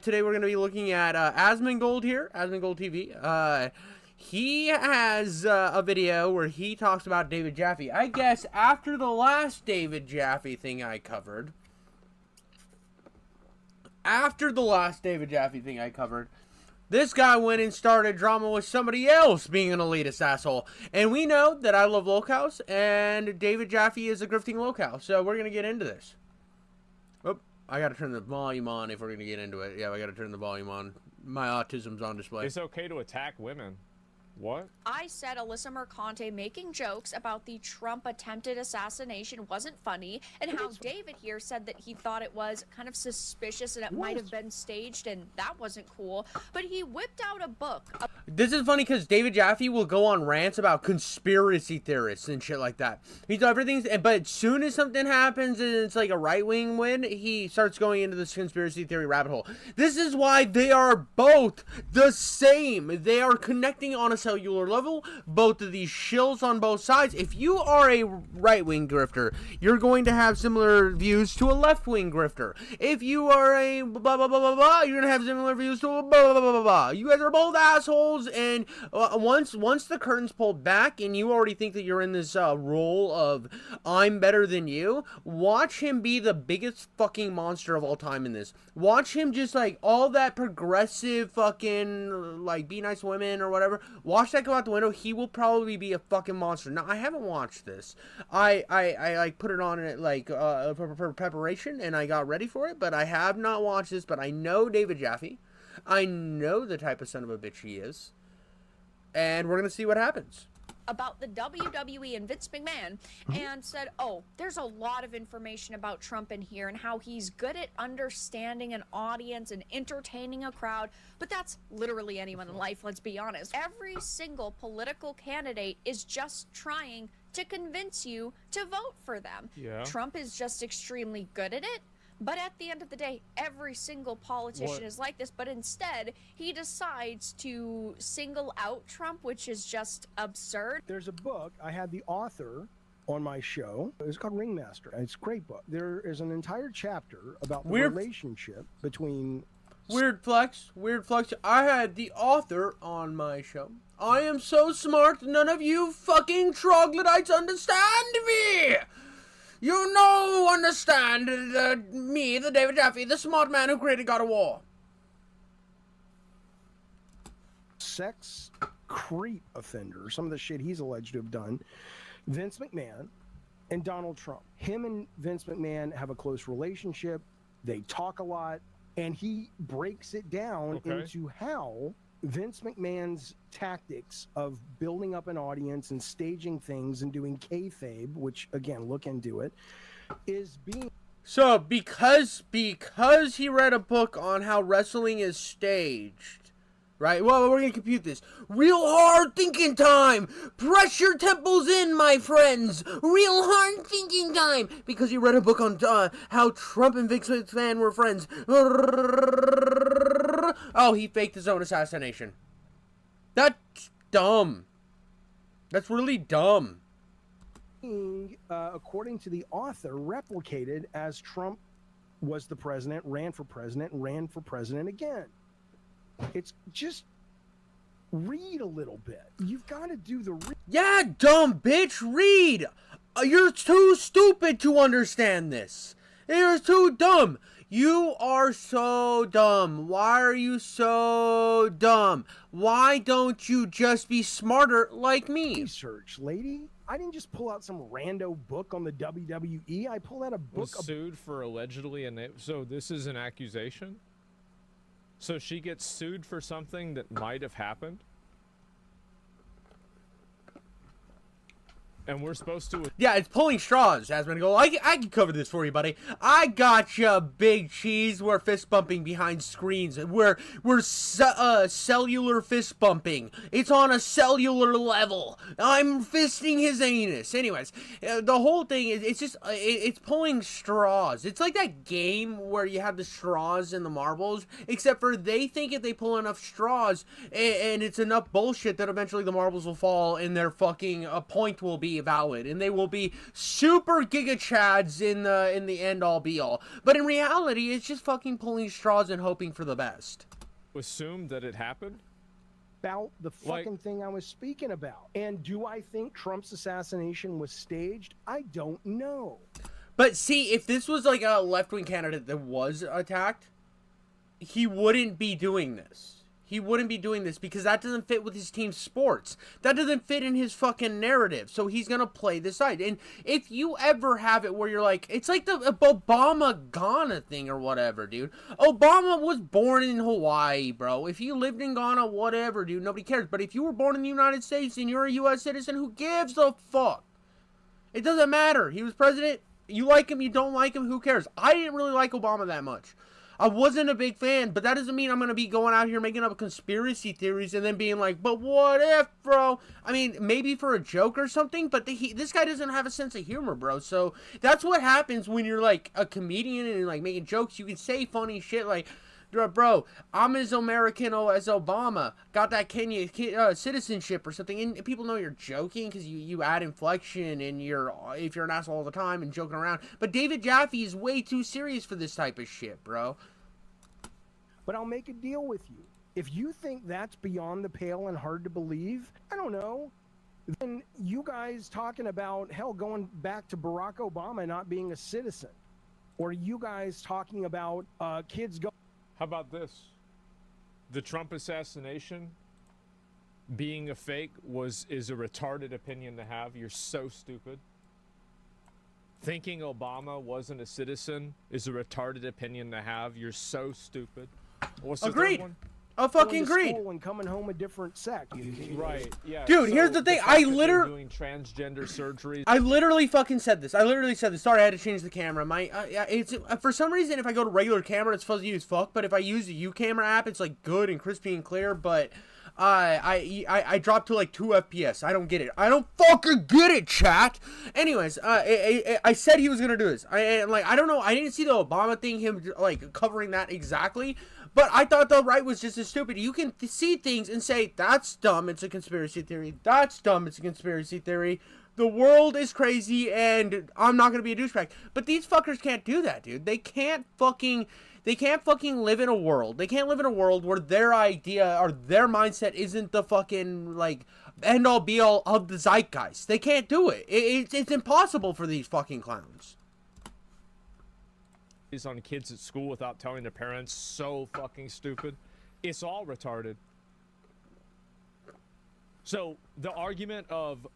Today we're going to be looking at Asmongold here, Asmongold TV. He has a video where he talks about David Jaffe. I guess after the last David Jaffe thing I covered, this guy went and started drama with somebody else being an elitist asshole. And we know that I love locals, and David Jaffe is a grifting locale. So we're going to get into this. Oh, I got to turn the volume on if we're going to get into it. Yeah, I got to turn the volume on. My autism's on display. It's okay to attack women. What? I said Alyssa Mercante making jokes about the Trump attempted assassination wasn't funny, and how David here said that he thought it was kind of suspicious and it might have been staged, and that wasn't cool. But he whipped out a book. This is funny because David Jaffe will go on rants about conspiracy theorists and shit like that. He's everything, but as soon as something happens and it's like a right-wing win, he starts going into this conspiracy theory rabbit hole. This is why they are both the same. They are connecting on a cellular level, both of these shills on both sides. If you are a right-wing grifter, you're going to have similar views to a left-wing grifter. If you are a blah blah blah blah blah, you're gonna have similar views to a blah blah blah blah blah. You guys are both assholes, and once the curtain's pulled back and you already think that you're in this role of I'm better than you, watch him be the biggest fucking monster of all time in this. Watch him just like all that progressive fucking like be nice to women or whatever. Watch that go out the window. He will probably be a fucking monster. Now I haven't watched this. I like put it on it like for preparation, and I got ready for it, but I have not watched this. But I know David Jaffe. I know the type of son of a bitch he is, and we're gonna see what happens. About the WWE and Vince McMahon, and said, oh, there's a lot of information about Trump in here and how he's good at understanding an audience and entertaining a crowd, but that's literally anyone in life, let's be honest. Every single political candidate is just trying to convince you to vote for them. Yeah. Trump is just extremely good at it. But at the end of the day, every single politician is like this, but instead, he decides to single out Trump, which is just absurd. There's a book, I had the author on my show. It's called Ringmaster. It's a great book. There is an entire chapter about the relationship between... Weird flex. I had the author on my show. I am so smart, none of you fucking troglodytes understand me! You know, understand me, the David Jaffe, the smart man who created God of War. Sex creep offender, some of the shit he's alleged to have done. Vince McMahon and Donald Trump. Him and Vince McMahon have a close relationship. They talk a lot, and he breaks it down into how Vince McMahon's tactics of building up an audience and staging things and doing kayfabe, which again, look into it, is being... So, because he read a book on how wrestling is staged, right? Well, we're gonna compute this. Real hard thinking time! Press your temples in, my friends! Real hard thinking time! Because he read a book on how Trump and Vince McMahon were friends. Oh, he faked his own assassination. That's dumb. That's really dumb. According to the author, replicated as Trump was the president, ran for president again. It's just read a little bit. You've got to do the Yeah, dumb bitch, read. You're too stupid to understand this. You're too dumb. You are so dumb. Why are you so dumb? Why don't you just be smarter like me? Research, lady. I didn't just pull out some rando book on the WWE. I pulled out a book. Was sued for allegedly, so this is an accusation? So she gets sued for something that might have happened? And we're supposed to... Yeah, it's pulling straws, Asmongold. I can cover this for you, buddy. I got you, big cheese. We're fist bumping behind screens. We're cellular fist bumping. It's on a cellular level. I'm fisting his anus. Anyways, the whole thing is, it's pulling straws. It's like that game where you have the straws and the marbles, except for they think if they pull enough straws and it's enough bullshit that eventually the marbles will fall and their fucking point will be be valid, and they will be super giga chads in the end all be all. But in reality, it's just fucking pulling straws and hoping for the best. Assume that it happened. About the fucking thing I was speaking about. And do I think Trump's assassination was staged? I don't know. But see, if this was like a left-wing candidate that was attacked, he wouldn't be doing this. He wouldn't be doing this because that doesn't fit with his team's sports. That doesn't fit in his fucking narrative. So he's going to play this side. And if you ever have it where you're like, it's like the Obama-Ghana thing or whatever, dude. Obama was born in Hawaii, bro. If you lived in Ghana, whatever, dude, nobody cares. But if you were born in the United States and you're a U.S. citizen, who gives a fuck? It doesn't matter. He was president. You like him, you don't like him, who cares? I didn't really like Obama that much. I wasn't a big fan, but that doesn't mean I'm going to be going out here making up conspiracy theories and then being like, but what if, bro? I mean, maybe for a joke or something, but this guy doesn't have a sense of humor, bro. So that's what happens when you're like a comedian and like making jokes. You can say funny shit like, bro, I'm as American as Obama, got that Kenya citizenship or something, and people know you're joking because you add inflection and if you're an asshole all the time and joking around. But David Jaffe is way too serious for this type of shit, bro. But I'll make a deal with you. If you think that's beyond the pale and hard to believe, I don't know. Then you guys talking about, hell, going back to Barack Obama not being a citizen. Or you guys talking about kids go. How about this? The Trump assassination being a fake is a retarded opinion to have. You're so stupid. Thinking Obama wasn't a citizen is a retarded opinion to have. You're so stupid. What's the Agreed. third one? I fucking agreed. And coming home a different sex. Right. Yeah. Dude, here's the thing. I literally doing transgender surgeries. I literally fucking said this. Sorry, I had to change the camera. It's for some reason if I go to regular camera, it's fuzzy as fuck. But if I use the camera app, it's like good and crispy and clear. But I dropped to like 2 FPS. I don't get it. I don't fucking get it, chat. Anyways, I said he was gonna do this. I don't know. I didn't see the Obama thing. Him like covering that exactly. But I thought the right was just as stupid. You can see things and say, that's dumb, it's a conspiracy theory. That's dumb, it's a conspiracy theory. The world is crazy, and I'm not going to be a douchebag. But these fuckers can't do that, dude. They can't fucking live in a world. They can't live in a world where their idea or their mindset isn't the fucking, like, end-all, be-all of the zeitgeist. They can't do it. It's impossible for these fucking clowns. Is on kids at school without telling their parents. So fucking stupid. It's all retarded. So the argument of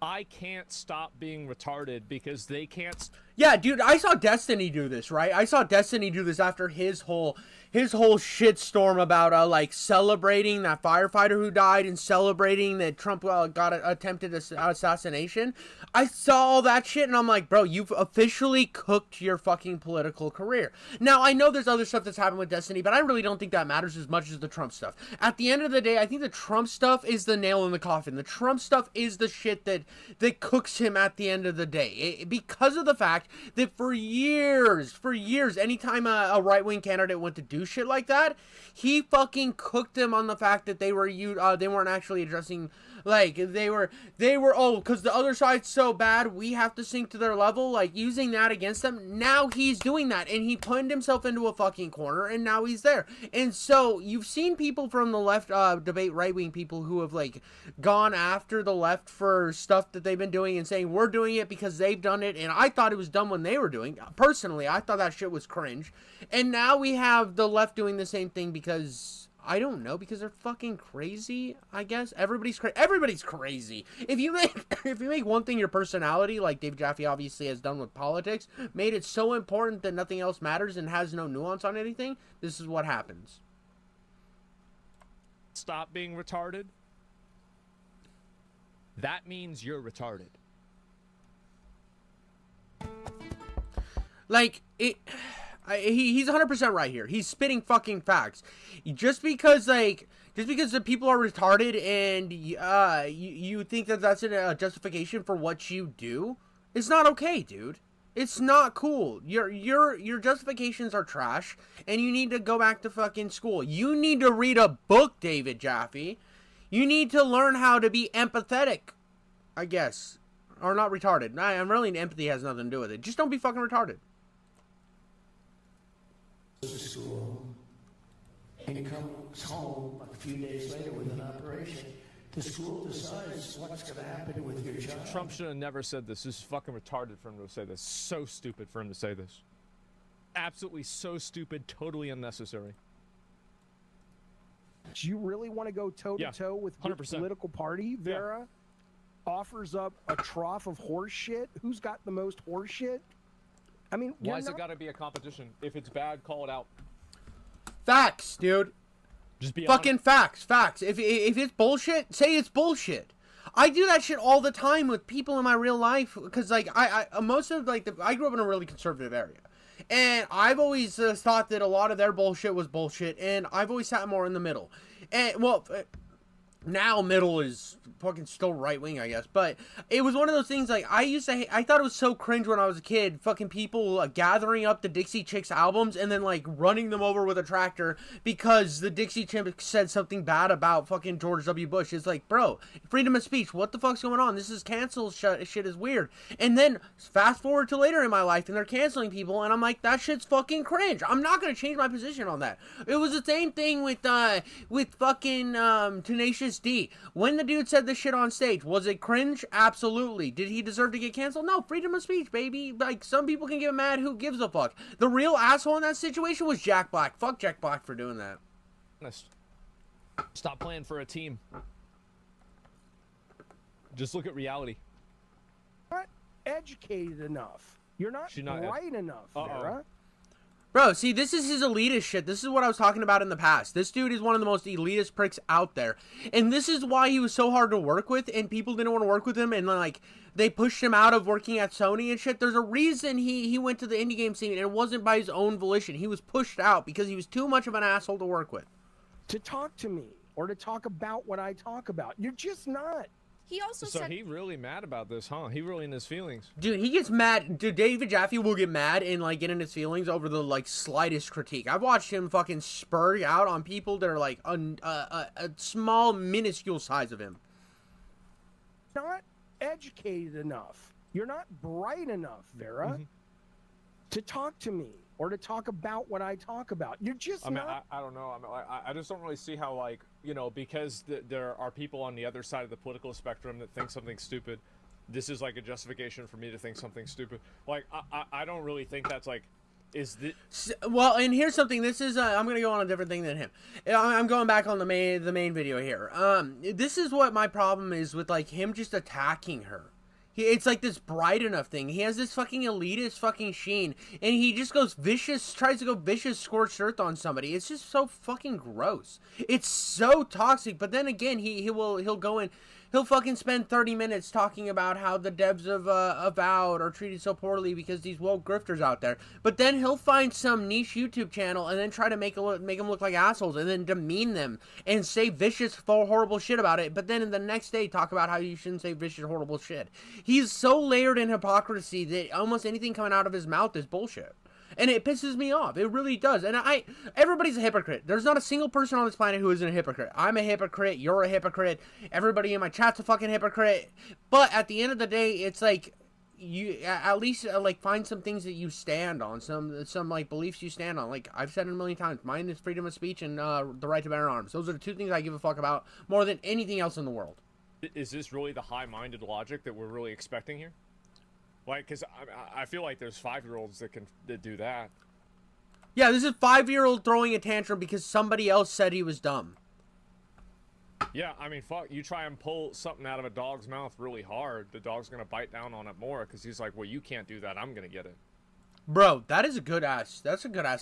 I can't stop being retarded because they can't. Yeah, dude, I saw Destiny do this, right? I saw Destiny do this after his whole shitstorm about like celebrating that firefighter who died and celebrating that Trump got an attempted assassination. I saw all that shit and I'm like, bro, you've officially cooked your fucking political career. Now, I know there's other stuff that's happened with Destiny, but I really don't think that matters as much as the Trump stuff. At the end of the day, I think the Trump stuff is the nail in the coffin. The Trump stuff is the shit that cooks him at the end of the day. Because of the fact that for years, anytime a right-wing candidate went to do shit like that, he fucking cooked them on the fact that they weren't actually addressing, like, they were, oh, because the other side's so bad, we have to sink to their level, like, using that against them. Now he's doing that, and he put himself into a fucking corner, and now he's there. And so, you've seen people from the left debate right-wing people who have, like, gone after the left for stuff that they've been doing and saying, we're doing it because they've done it, and I thought it was dumb when they were doing. Personally, I thought that shit was cringe. And now we have the left doing the same thing because, I don't know, because they're fucking crazy, I guess. Everybody's crazy. If you make one thing your personality, like David Jaffe obviously has done with politics, made it so important that nothing else matters and has no nuance on anything, this is what happens. Stop being retarded. That means you're retarded. Like, he's 100% right here. He's spitting fucking facts. Just because the people are retarded and you think that that's a justification for what you do, it's not okay, dude. It's not cool. Your justifications are trash, and you need to go back to fucking school. You need to read a book, David Jaffe. You need to learn how to be empathetic, I guess. or not retarded. I'm really empathy has nothing to do with it. Just don't be fucking retarded. To school and comes home a few days later with an operation. The school decides what's going to happen with your child. Trump should have never said this. This is fucking retarded for him to say this. So stupid for him to say this. Absolutely so stupid, totally unnecessary. Do you really want to go toe-to-toe with 100%. which political party, Vera, offers up a trough of horse shit? Who's got the most horse shit? I mean, Why's it got to be a competition? If it's bad, call it out. Facts, dude. Just be Fucking honest. facts. If it's bullshit, say it's bullshit. I do that shit all the time with people in my real life because like I most of like I grew up in a really conservative area, and I've always thought that a lot of their bullshit was bullshit, and I've always sat more in the middle. And well, now middle is fucking still right wing, I guess. But it was one of those things like I thought it was so cringe when I was a kid. Fucking people gathering up the Dixie Chicks albums and then like running them over with a tractor because the Dixie Chicks said something bad about fucking George W. Bush. It's like, bro, freedom of speech. What the fuck's going on? This is cancel shit is weird. And then fast forward to later in my life and they're canceling people and I'm like, that shit's fucking cringe. I'm not gonna change my position on that. It was the same thing with fucking Tenacious D. When the dude said this shit on stage, was it cringe? Absolutely. Did he deserve to get canceled? No, freedom of speech, baby. Like, some people can get mad. Who gives a fuck? The real asshole in that situation was Jack Black. Fuck Jack Black for doing that. Honest. Stop playing for a team. Just look at reality. You're not educated enough. You're not bright enough, Vera. Bro, see, this is his elitist shit. This is what I was talking about in the past. This dude is one of the most elitist pricks out there. And this is why he was so hard to work with, and people didn't want to work with him, and, like, they pushed him out of working at Sony and shit. There's a reason he went to the indie game scene, and it wasn't by his own volition. He was pushed out because he was too much of an asshole to work with. To talk to me, or to talk about what I talk about. You're just not. He also So said he really mad about this, huh? He really in his feelings. Dude, he gets mad. Dude, David Jaffe will get mad and, like, get in his feelings over the, like, slightest critique. I've watched him fucking spur out on people that are, like, a small, minuscule size of him. Not educated enough. You're not bright enough, Vera, to talk to me or to talk about what I talk about. You're just I mean, not. I don't know. I mean, I just don't really see how, like, you know, because there are people on the other side of the political spectrum that think something stupid. This is like a justification for me to think something stupid. Like, I don't really think that's like, is this... Well, and here's something. This is I'm gonna go on a different thing than him. I'm going back on the main video here. This is what my problem is with, like, him just attacking her. It's like this bright enough thing. He has this fucking elitist fucking sheen, and he just goes vicious, tries to go vicious scorched earth on somebody. It's just so fucking gross. It's so toxic. But then again, he'll go in. He'll fucking spend 30 minutes talking about how the devs of Avowed are treated so poorly because these woke grifters out there. But then he'll find some niche YouTube channel and then try to make them look like assholes and then demean them and say vicious, horrible shit about it. But then the next day talk about how you shouldn't say vicious, horrible shit. He's so layered in hypocrisy that almost anything coming out of his mouth is bullshit. And it pisses me off. It really does. And everybody's a hypocrite. There's not a single person on this planet who isn't a hypocrite. I'm a hypocrite. You're a hypocrite. Everybody in my chat's a fucking hypocrite. But at the end of the day, it's like, you at least like find some things that you stand on, some like beliefs you stand on. Like I've said it a million times, mine is freedom of speech and the right to bear arms. Those are the two things I give a fuck about more than anything else in the world. Is this really the high-minded logic that we're really expecting here? Like, because I feel like there's 5-year-olds that do that. Yeah, this is a 5-year-old throwing a tantrum because somebody else said he was dumb. Yeah, I mean, fuck, you try and pull something out of a dog's mouth really hard, the dog's going to bite down on it more because he's like, well, you can't do that, I'm going to get it. Bro, that's a good ass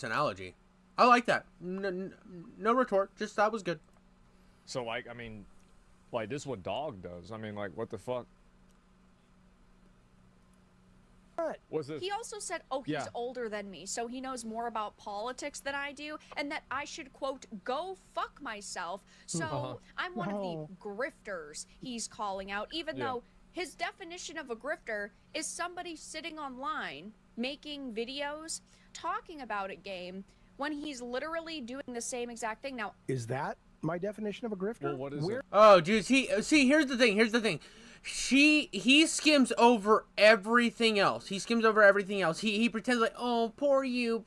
analogy. I like that. No retort, just that was good. So, like, I mean, like, this is what dog does. I mean, like, what the fuck? What's this? He also said, oh, he's older than me, so he knows more about politics than I do, and that I should, quote, go fuck myself. So I'm one of the grifters he's calling out, even though his definition of a grifter is somebody sitting online, making videos, talking about a game, when he's literally doing the same exact thing. Now, is that my definition of a grifter? Well, what is it? Oh, dude, see, here's the thing. he skims over everything else. He skims over everything else. He pretends like, oh, poor you,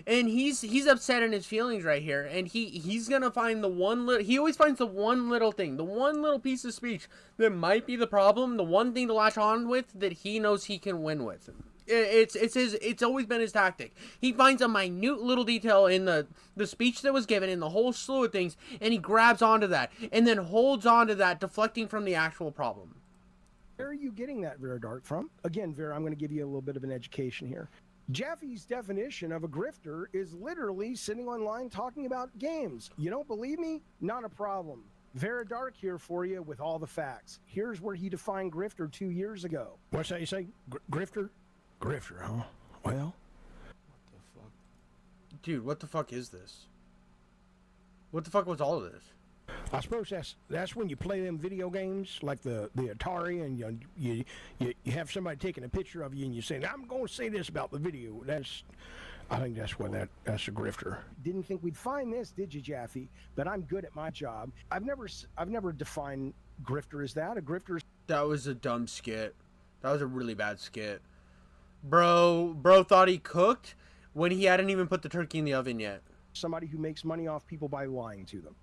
and he's upset in his feelings right here. And he's gonna find the one little. He always finds the one little thing, the one little piece of speech that might be the problem, the one thing to latch on with that he knows he can win with. It's always been his tactic. He finds a minute little detail in the speech that was given in the whole slew of things, and he grabs onto that and then holds onto that, deflecting from the actual problem. Where are you getting that, Vera Dark, from? Again, Vera, I'm going to give you a little bit of an education here. Jaffe's definition of a grifter is literally sitting online talking about games. You don't believe me? Not a problem. Vera Dark here for you with all the facts. Here's where he defined grifter 2 years ago. What's that you say? Grifter? Grifter, huh? Well, What the fuck? Dude, what the fuck is this? What the fuck was all of this? I suppose that's when you play them video games like the Atari, and you have somebody taking a picture of you and you saying, I'm going to say this about the video. I think that's what that's a grifter. Didn't think we'd find this, did you, Jaffe? But I'm good at my job. I've never defined grifter as that. A grifter is That was a dumb skit. That was a really bad skit. Bro thought he cooked when he hadn't even put the turkey in the oven yet. somebody who makes money off people by lying to them.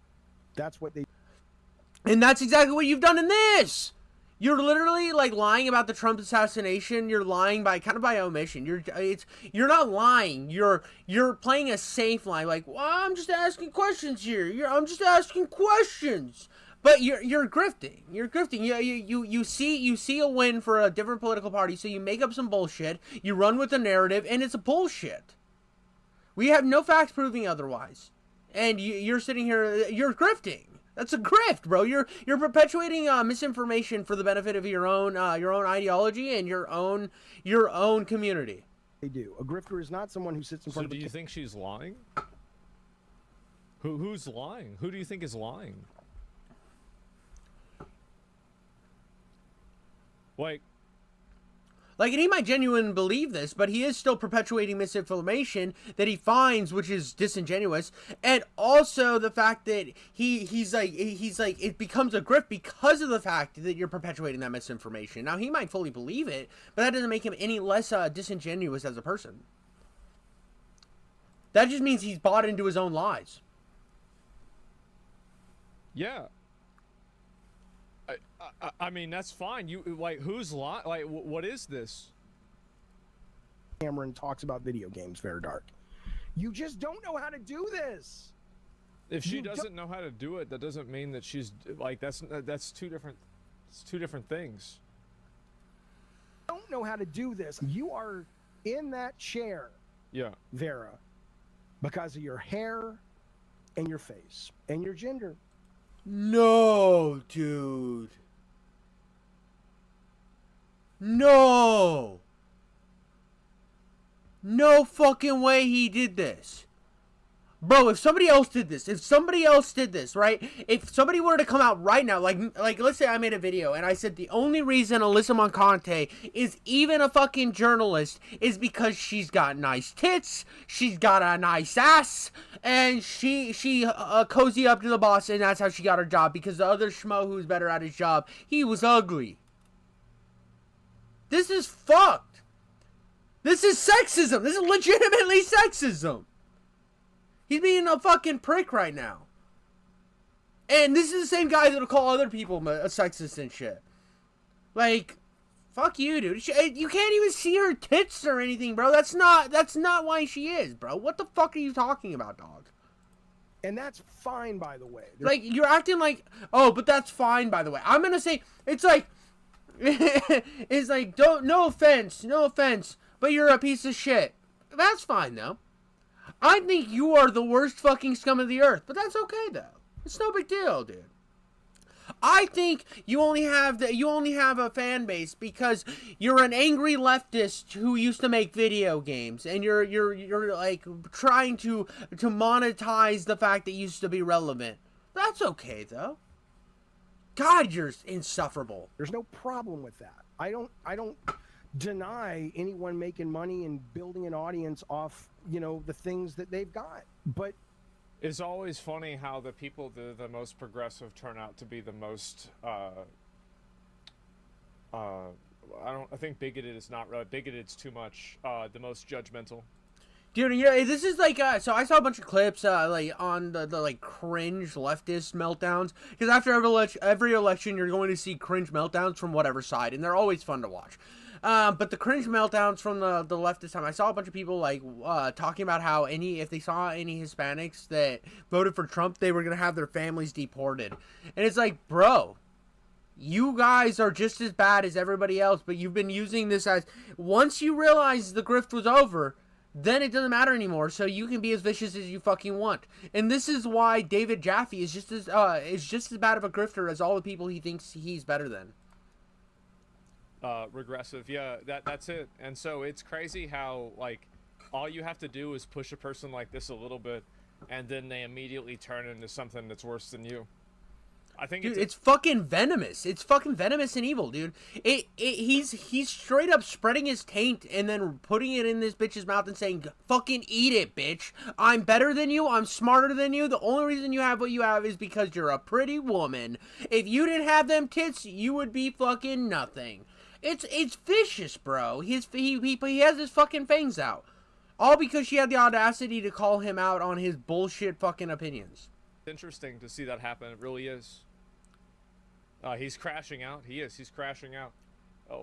That's what they. And that's exactly what you've done in this. You're literally like lying about the Trump assassination. You're lying by kind of by omission. You're not lying. You're playing a safe lie. Like, well, I'm just asking questions here. I'm just asking questions. But you're grifting. You're grifting. You see a win for a different political party, so you make up some bullshit. You run with the narrative, and it's a bullshit. We have no facts proving otherwise. And you're sitting here. You're grifting. That's a grift, bro. You're perpetuating misinformation for the benefit of your own ideology and your own community. They do. A grifter is not someone who sits in front So of. do you think she's lying? Who's lying? Who do you think is lying? Like, and he might genuinely believe this, but he is still perpetuating misinformation that he finds, which is disingenuous, and also the fact that he's like it becomes a grift because of the fact that you're perpetuating that misinformation. Now, he might fully believe it, but that doesn't make him any less disingenuous as a person. That just means he's bought into his own lies. Yeah. I mean, that's fine. You like who's lying? Like, what is this? Cameron talks about video games, Very Dark. You just don't know how to do this. If she doesn't know how to do it, that doesn't mean that she's like that's two different. It's two different things. Don't know how to do this. You are in that chair, Yeah. Vera, because of your hair and your face and your gender. No, dude. No. No fucking way he did this. Bro, if somebody else did this, right? If somebody were to come out right now, like let's say I made a video and I said the only reason Alyssa Moncante is even a fucking journalist is because she's got nice tits, she's got a nice ass, and she cozy up to the boss, and that's how she got her job, because the other schmo who's better at his job, he was ugly. This is fucked. This is sexism. This is legitimately sexism. He's being a fucking prick right now. And this is the same guy that'll call other people a sexist and shit. Like, fuck you, dude. You can't even see her tits or anything, bro. That's not why she is, bro. What the fuck are you talking about, dog? And that's fine, by the way. Like, you're acting like, oh, but that's fine, by the way. I'm gonna say, it's like, it's like, no offense, but you're a piece of shit. That's fine, though. I think you are the worst fucking scum of the earth, but that's okay, though. It's no big deal, dude. I think you only have a fan base because you're an angry leftist who used to make video games, and you're like trying to monetize the fact that you used to be relevant. That's okay, though. God, you're insufferable. There's no problem with that. I don't deny anyone making money and building an audience off, the things that they've got. But It's always funny how the people that are the most progressive turn out to be the most I think bigoted is not right. Bigoted's too much. The most judgmental. Dude, yeah, this is like, so I saw a bunch of clips, like, on the like, cringe leftist meltdowns, because after every election, you're going to see cringe meltdowns from whatever side, and they're always fun to watch. But the cringe meltdowns from the leftist time, I saw a bunch of people, like, talking about how if they saw any Hispanics that voted for Trump, they were going to have their families deported. And it's like, bro, you guys are just as bad as everybody else, but you've been using this as, once you realize the grift was over, then it doesn't matter anymore, so you can be as vicious as you fucking want. And this is why David Jaffe is just as bad of a grifter as all the people he thinks he's better than. Regressive, yeah, that's it. And so it's crazy how, like, all you have to do is push a person like this a little bit, and then they immediately turn into something that's worse than you. I think it's fucking venomous. It's fucking venomous and evil, dude. He's straight up spreading his taint and then putting it in this bitch's mouth and saying, fucking eat it, bitch. I'm better than you. I'm smarter than you. The only reason you have what you have is because you're a pretty woman. If you didn't have them tits, you would be fucking nothing. It's vicious, bro. He has his fucking fangs out. All because she had the audacity to call him out on his bullshit fucking opinions. interesting to see that happen. It really is. He's crashing out. He's crashing out.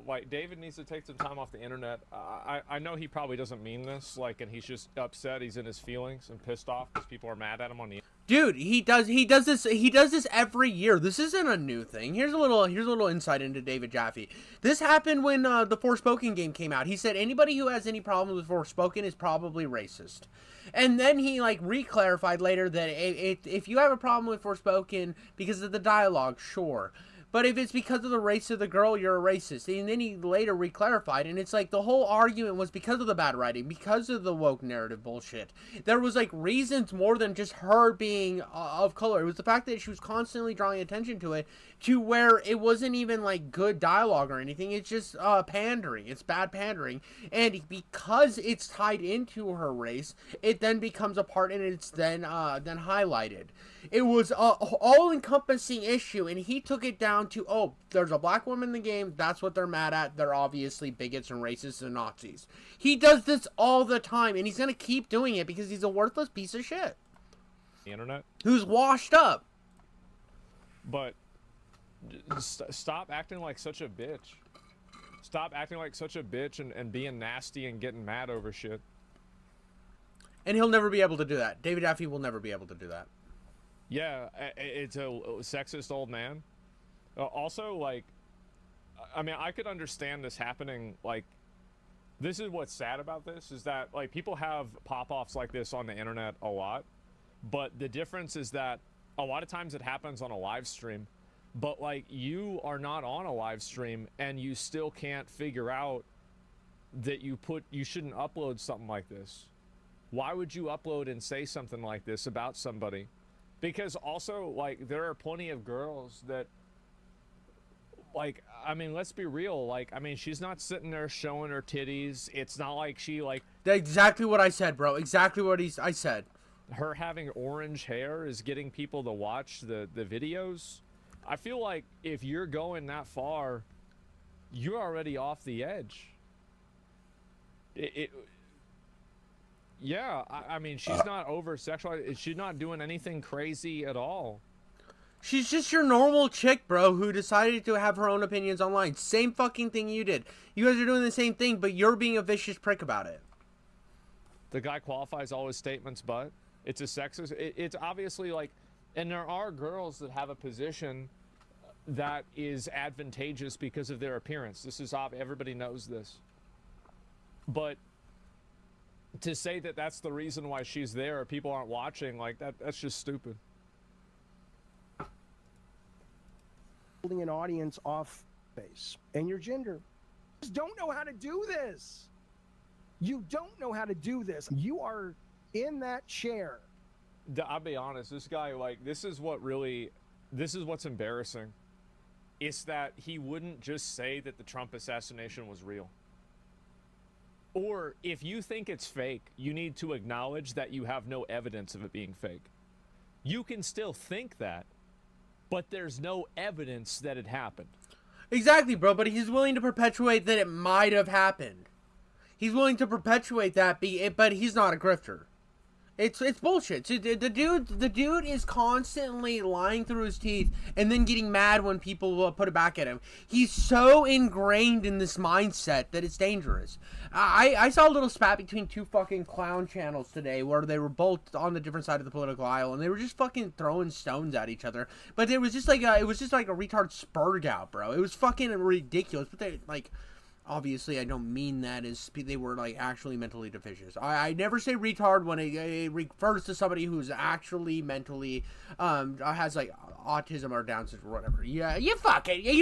Like, David needs to take some time off the internet. I know he probably doesn't mean this, like, and he's just upset. He's in his feelings and pissed off because people are mad at him on the. Dude, he does this every year. This isn't a new thing. Here's a little insight into David Jaffe. This happened when the Forspoken game came out. He said anybody who has any problems with Forspoken is probably racist. And then he, like, re-clarified later that if you have a problem with Forspoken because of the dialogue, sure. But if it's because of the race of the girl, you're a racist. And then he later re-clarified, and it's like the whole argument was because of the bad writing, because of the woke narrative bullshit. There was, like, reasons more than just her being of color. It was the fact that she was constantly drawing attention to it, to where it wasn't even, like, good dialogue or anything. It's just pandering. It's bad pandering. And because it's tied into her race, it then becomes a part, and it's then highlighted. It was a all-encompassing issue, and he took it down to, oh, there's a black woman in the game, that's what they're mad at, they're obviously bigots and racists and Nazis. He does this all the time, and he's gonna keep doing it because he's a worthless piece of shit. The internet? Who's washed up. But stop acting like such a bitch. Stop acting like such a bitch and being nasty and getting mad over shit. And he'll never be able to do that. David Jaffe will never be able to do that. Yeah, it's a sexist old man. Also, like, I mean, I could understand this happening. Like, this is what's sad about this, is that, like, people have pop-offs like this on the internet a lot, but the difference is that a lot of times it happens on a live stream, but, like, you are not on a live stream and you still can't figure out that you shouldn't upload something like this. Why would you upload and say something like this about somebody? Because also, like, there are plenty of girls that, like, I mean, let's be real. Like, I mean, she's not sitting there showing her titties. It's not like she, like... That's exactly what I said, bro. Exactly what I said. Her having orange hair is getting people to watch the videos. I feel like if you're going that far, you're already off the edge. Yeah, I mean, she's not over-sexualized. She's not doing anything crazy at all. She's just your normal chick, bro, who decided to have her own opinions online. Same fucking thing you did. You guys are doing the same thing, but you're being a vicious prick about it. The guy qualifies all his statements, but it's a sexist. It's obviously, like, and there are girls that have a position that is advantageous because of their appearance. This is obvious. Everybody knows this. But to say that that's the reason why she's there or people aren't watching, like, that's just stupid. Holding an audience off base and your gender. You just don't know how to do this. You don't know how to do this. You are in that chair. I'll be honest, this guy, like, this is what's embarrassing. It's that he wouldn't just say that the Trump assassination was real. Or if you think it's fake, you need to acknowledge that you have no evidence of it being fake. You can still think that, but there's no evidence that it happened. Exactly, bro. But he's willing to perpetuate that it might have happened. He's willing to perpetuate that, but he's not a grifter. It's bullshit. So the dude is constantly lying through his teeth and then getting mad when people put it back at him. He's so ingrained in this mindset that it's dangerous. I saw a little spat between two fucking clown channels today where they were both on the different side of the political aisle and they were just fucking throwing stones at each other. But it was just like a retard spurg out, bro. It was fucking ridiculous. But they like. Obviously, I don't mean that as they were, like, actually mentally deficient. I never say retard when it refers to somebody who's actually mentally, has, like, autism or Down syndrome or whatever. Yeah, you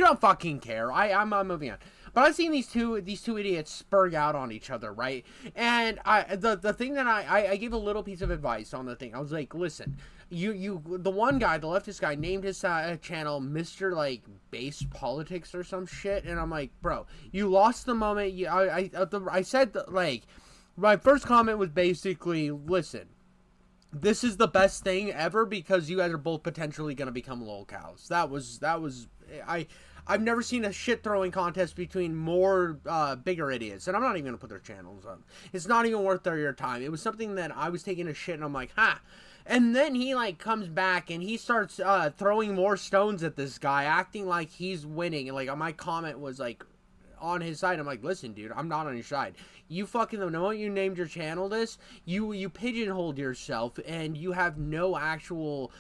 don't fucking care. I'm moving on. But I've seen these two idiots spurg out on each other, right? And the thing that I gave a little piece of advice on the thing. I was like, listen, the one guy, the leftist guy, named his channel Mr. like Base Politics or some shit, and I'm like, bro, you lost the moment. I said like, my first comment was basically, listen, this is the best thing ever because you guys are both potentially gonna become lol cows. That was I've never seen a shit throwing contest between more bigger idiots, and I'm not even gonna put their channels up. It's not even worth your time. It was something that I was taking a shit, and I'm like, ha. And then he like comes back and he starts throwing more stones at this guy, acting like he's winning. And like my comment was like on his side. I'm like, listen, dude, I'm not on your side. You fucking know what you named your channel this. You pigeonholed yourself, and you have no actual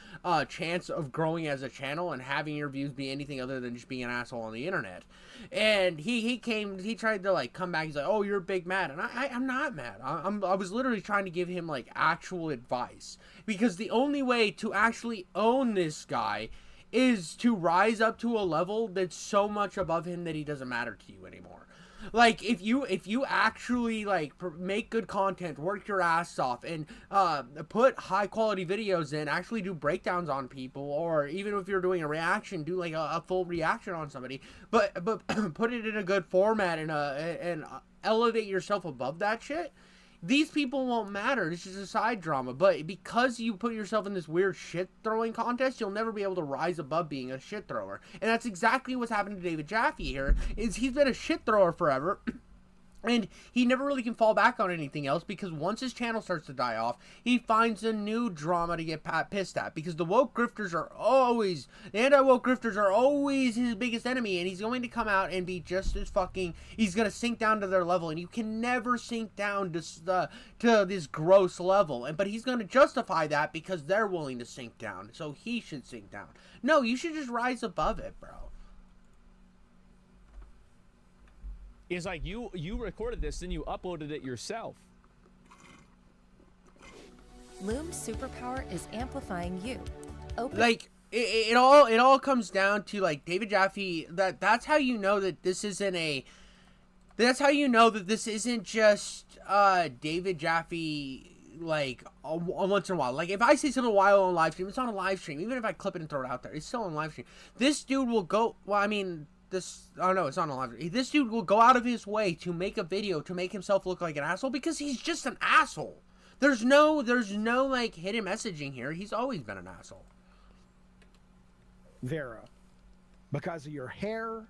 chance of growing as a channel and having your views be anything other than just being an asshole on the internet. And he tried to like come back. He's like, oh, you're big mad, and I'm not mad. I was literally trying to give him like actual advice, because the only way to actually own this guy is to rise up to a level that's so much above him that he doesn't matter to you anymore. Like, if you actually, like, make good content, work your ass off, and put high-quality videos in, actually do breakdowns on people, or even if you're doing a reaction, do, like, a full reaction on somebody, but put it in a good format and elevate yourself above that shit, these people won't matter. It's just a side drama. But because you put yourself in this weird shit throwing contest, you'll never be able to rise above being a shit thrower. And that's exactly what's happened to David Jaffe here. Is he's been a shit thrower forever. And he never really can fall back on anything else, because once his channel starts to die off, he finds a new drama to get pissed at. Because the anti-woke grifters are always his biggest enemy, and he's going to come out and be just as fucking, he's going to sink down to their level, and you can never sink down to this gross level. But he's going to justify that because they're willing to sink down, so he should sink down. No, you should just rise above it, bro. Is like you recorded this, then you uploaded it yourself. Loom's superpower is amplifying you. Like it all comes down to like David Jaffe. That's how you know that this isn't a. That's how you know that this isn't just David Jaffe. Like once in a while, like if I say something a while on live stream, it's on a live stream. Even if I clip it and throw it out there, it's still on live stream. This dude will go. Well, I mean. Oh no, it's not a live. This dude will go out of his way to make a video to make himself look like an asshole because he's just an asshole. There's no like hidden messaging here. He's always been an asshole. Vera, because of your hair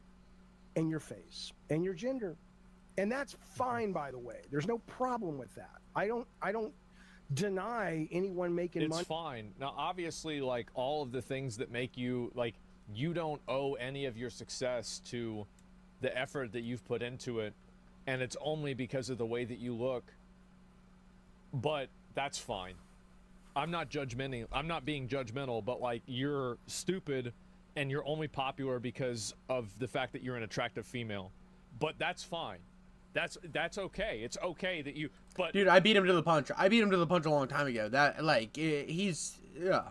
and your face and your gender. And that's fine, by the way. There's no problem with that. I don't deny anyone making money. It's fine. Now, obviously, like all of the things that make you like, you don't owe any of your success to the effort that you've put into it, and it's only because of the way that you look. But that's fine. I'm not judgmental. I'm not being judgmental, but like, you're stupid and you're only popular because of the fact that you're an attractive female. But that's fine. That's okay. It's okay that you. But dude, I beat him to the punch. I beat him to the punch a long time ago. That like he's yeah.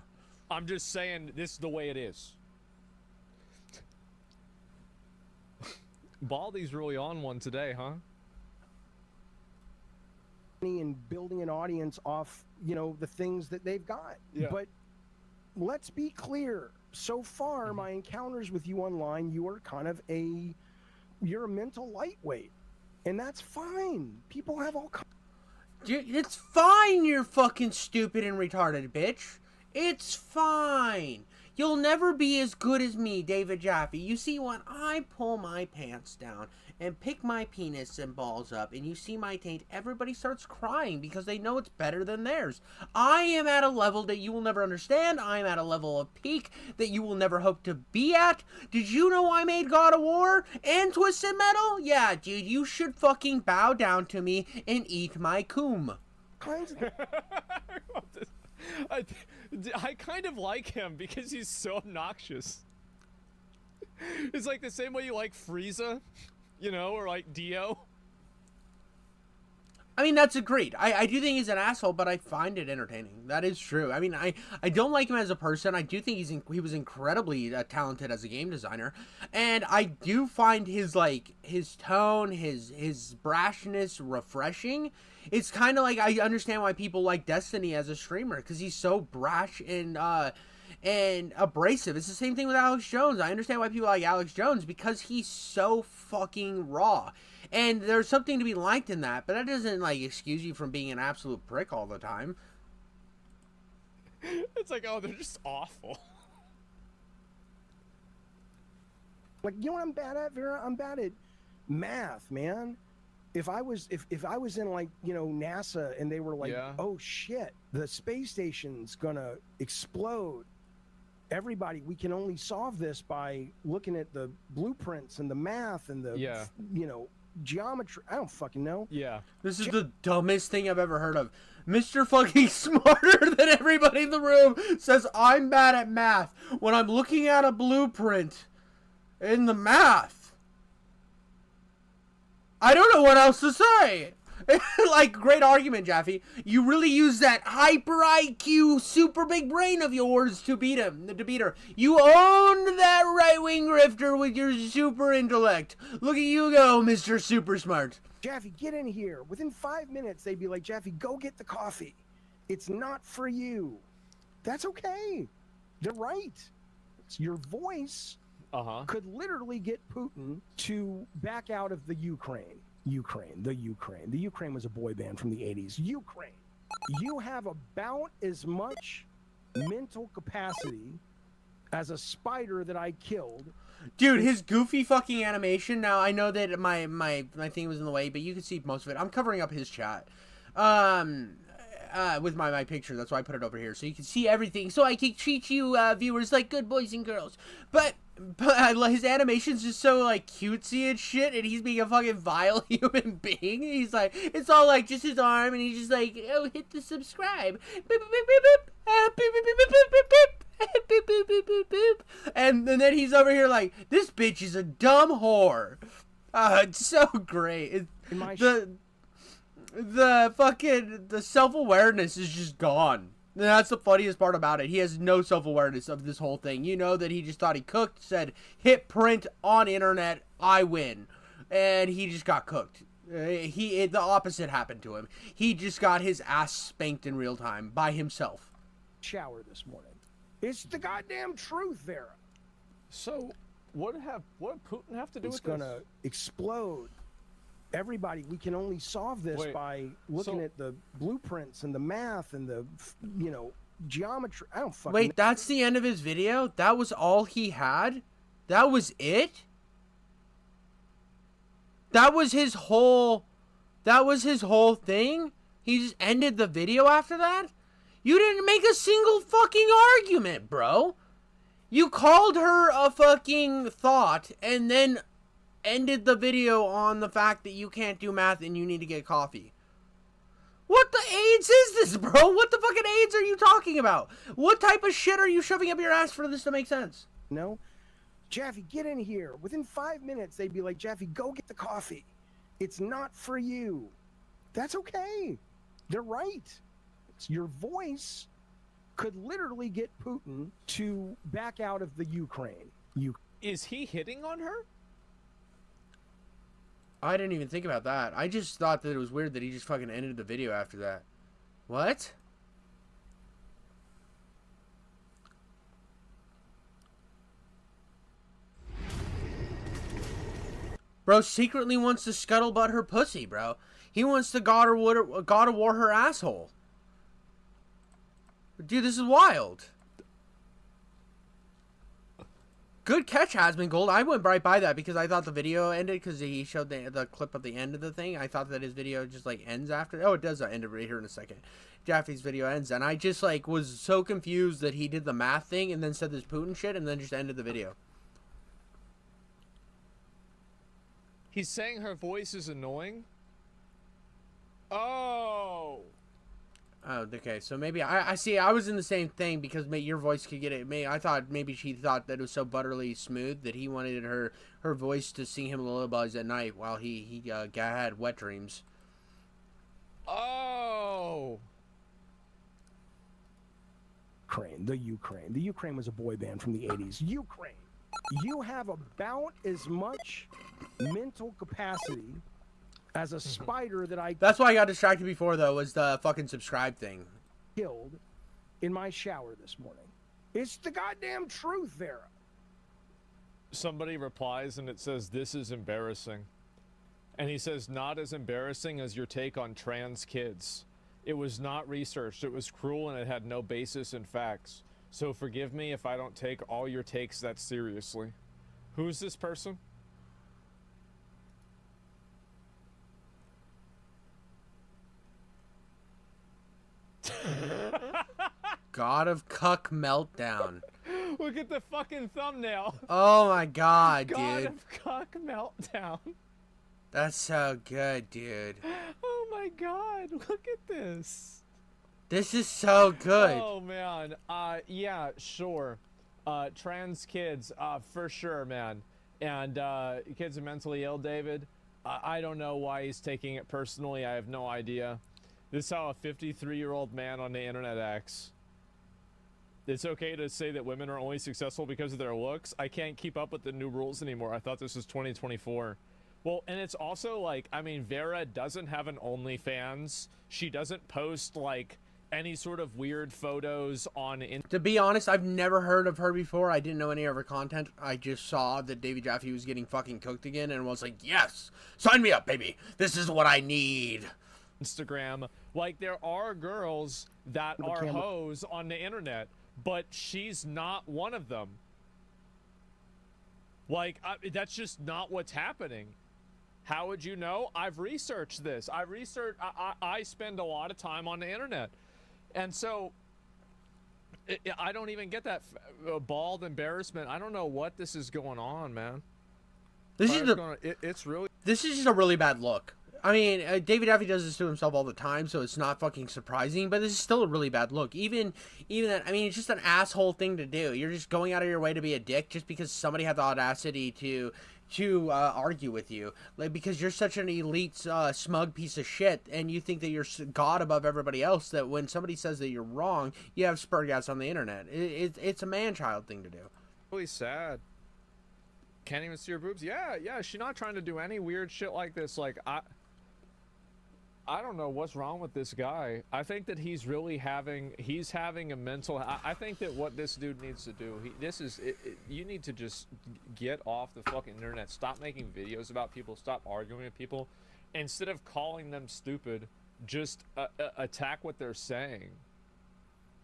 I'm just saying this is the way it is. Baldy's really on one today, huh? And building an audience off, the things that they've got. Yeah. But let's be clear. So far, my encounters with you online, you're a mental lightweight. And that's fine. People have all kinds. Dude, it's fine you're fucking stupid and retarded, bitch. It's fine. You'll never be as good as me, David Jaffe. You see, when I pull my pants down and pick my penis and balls up and you see my taint, everybody starts crying because they know it's better than theirs. I am at a level that you will never understand. I am at a level of peak that you will never hope to be at. Did you know I made God of War and Twisted Metal? Yeah, dude, you should fucking bow down to me and eat my coom. Kinds of I kind of like him because he's so obnoxious. It's like the same way you like Frieza, you know, or like Dio. I mean, that's agreed. I do think he's an asshole, but I find it entertaining. That is true. I mean, I don't like him as a person. I do think he was incredibly talented as a game designer. And I do find his tone, his brashness refreshing. It's kind of like, I understand why people like Destiny as a streamer, because he's so brash and abrasive. It's the same thing with Alex Jones. I understand why people like Alex Jones, because he's so fucking raw. And there's something to be liked in that, but that doesn't, like, excuse you from being an absolute prick all the time. It's like, oh, they're just awful. like, you know what I'm bad at, Vera? I'm bad at math, man. If I was in, like, you know, NASA and they were like, Yeah. oh shit, the space station's gonna explode. Everybody, we can only solve this by looking at the blueprints and the math and the, Yeah. you know, geometry. I don't fucking know. Yeah. This is the dumbest thing I've ever heard of. Mr. fucking smarter than everybody in the room says I'm bad at math when I'm looking at a blueprint in the math. I don't know what else to say. Like, great argument, Jaffe. You really use that hyper IQ, super big brain of yours to beat him, to beat her. You own that right-wing grifter with your super intellect. Look at you go, Mr. Super Smart. Jaffe, get in here. Within 5 minutes, they'd be like, Jaffe, go get the coffee. It's not for you. That's okay. They're right. Your voice could literally get Putin to back out of the Ukraine. The Ukraine was a boy band from the 80s. Ukraine. You have about as much mental capacity as a spider that I killed. Dude, his goofy fucking animation. Now, I know that my thing was in the way, but you can see most of it. I'm covering up his chat. With my picture. That's why I put it over here. So you can see everything. So I can treat you, viewers, like good boys and girls. But his animation's just so, like, cutesy and shit, and he's being a fucking vile human being. He's like, it's all like just his arm, and he's just like, oh, hit the subscribe. Boop, boop, boop, boop, boop. Boop, boop, boop, boop, boop, boop. Boop, boop, boop, boop, boop. And then he's over here like, this bitch is a dumb whore. It's so great. The self-awareness is just gone. And that's the funniest part about it. He has no self-awareness of this whole thing. You know that he just thought he cooked, said, hit print on internet, I win. And he just got cooked. The opposite happened to him. He just got his ass spanked in real time by himself. Shower this morning. It's the goddamn truth, Vera. So, what did Putin have to do It's with this? gonna explode. Everybody, we can only solve this by looking at the blueprints and the math and the, you know, geometry. I don't fucking Wait, that's the end of his video? That was all he had? That was it? That was his whole thing? He just ended the video after that? You didn't make a single fucking argument, bro. You called her a fucking thought and then ended the video on the fact that you can't do math and you need to get coffee. What the AIDS is this, bro? What the fucking AIDS are you talking about? What type of shit are you shoving up your ass for this to make sense? No. Jaffe, get in here. Within 5 minutes, they'd be like, Jaffe, go get the coffee. It's not for you. That's okay. They're right. Your voice could literally get Putin to back out of the Ukraine. Is he hitting on her? I didn't even think about that. I just thought that it was weird that he just fucking ended the video after that. What? Bro secretly wants to scuttlebutt her pussy, bro. He wants to God of War her asshole. Dude, this is wild. Good catch, Hasman Gold. I went right by that because I thought the video ended because he showed the clip of the end of the thing. I thought that his video just like ends after. Oh, it does end right here in a second. Jaffe's video ends, and I just like was so confused that he did the math thing and then said this Putin shit and then just ended the video. He's saying her voice is annoying? Oh. Oh, okay. So maybe I see. I was in the same thing because your voice could get it. I thought maybe she thought that it was so butterly smooth that he wanted her voice to sing him lullabies at night while he had wet dreams. Oh. The Ukraine was a boy band from the 80s. Ukraine. You have about as much mental capacity as a spider that I That's why I got distracted before, though, was the fucking subscribe thing. killed in my shower this morning. It's the goddamn truth, Vera. Somebody replies and it says, "This is embarrassing." And he says, "Not as embarrassing as your take on trans kids. It was not researched. It was cruel and it had no basis in facts. So forgive me if I don't take all your takes that seriously." Who's this person? God of Cuck Meltdown. Look at the fucking thumbnail. Oh my god, God dude. of Cock Meltdown. That's so good, dude. Oh my god, look at this. This is so good. Oh man. Yeah, sure. Trans kids, for sure, man. And kids are mentally ill, David. I don't know why he's taking it personally. I have no idea. This is how a 53-year-old man on the internet acts. It's okay to say that women are only successful because of their looks. I can't keep up with the new rules anymore. I thought this was 2024. Well, and it's also like, I mean, Vera doesn't have an OnlyFans. She doesn't post like any sort of weird photos on. To be honest, I've never heard of her before. I didn't know any of her content. I just saw that David Jaffe was getting fucking cooked again and was like, yes, sign me up, baby. This is what I need. Instagram. Like, there are girls that are hoes on the internet, but she's not one of them. Like, that's just not what's happening. How would you know? I've researched this. I spend a lot of time on the internet. And so, I don't even get that bald embarrassment. I don't know what this is going on, man. This is This is just a really bad look. I mean, David Jaffe does this to himself all the time, so it's not fucking surprising, but this is still a really bad look. Even that, I mean, it's just an asshole thing to do. You're just going out of your way to be a dick just because somebody had the audacity to argue with you. Like, because you're such an elite, smug piece of shit, and you think that you're God above everybody else, that when somebody says that you're wrong, you have spurgats on the internet. It's a man-child thing to do. Really sad. Can't even see her boobs. Yeah, she's not trying to do any weird shit like this. Like, I don't know what's wrong with this guy. I think that he's having a mental. I think that what this dude needs to do, you need to just get off the fucking internet. Stop making videos about people. Stop arguing with people. Instead of calling them stupid, just attack what they're saying.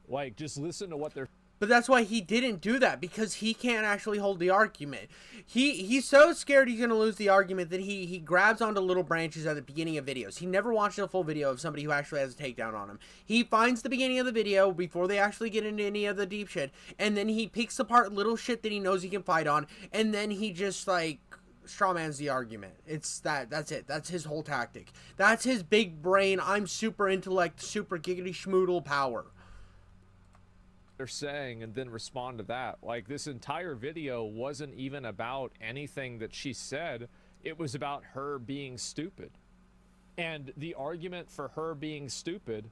Like, just listen to what they're. But that's why he didn't do that, because he can't actually hold the argument. He's so scared he's going to lose the argument that he grabs onto little branches at the beginning of videos. He never watches a full video of somebody who actually has a takedown on him. He finds the beginning of the video before they actually get into any of the deep shit, and then he picks apart little shit that he knows he can fight on, and then he just, like, strawmans the argument. That's it. That's his whole tactic. That's his big brain, I'm super intellect, super giggity schmoodle power. They're saying and then respond to that. Like, this entire video wasn't even about anything that she said. It was about her being stupid. And the argument for her being stupid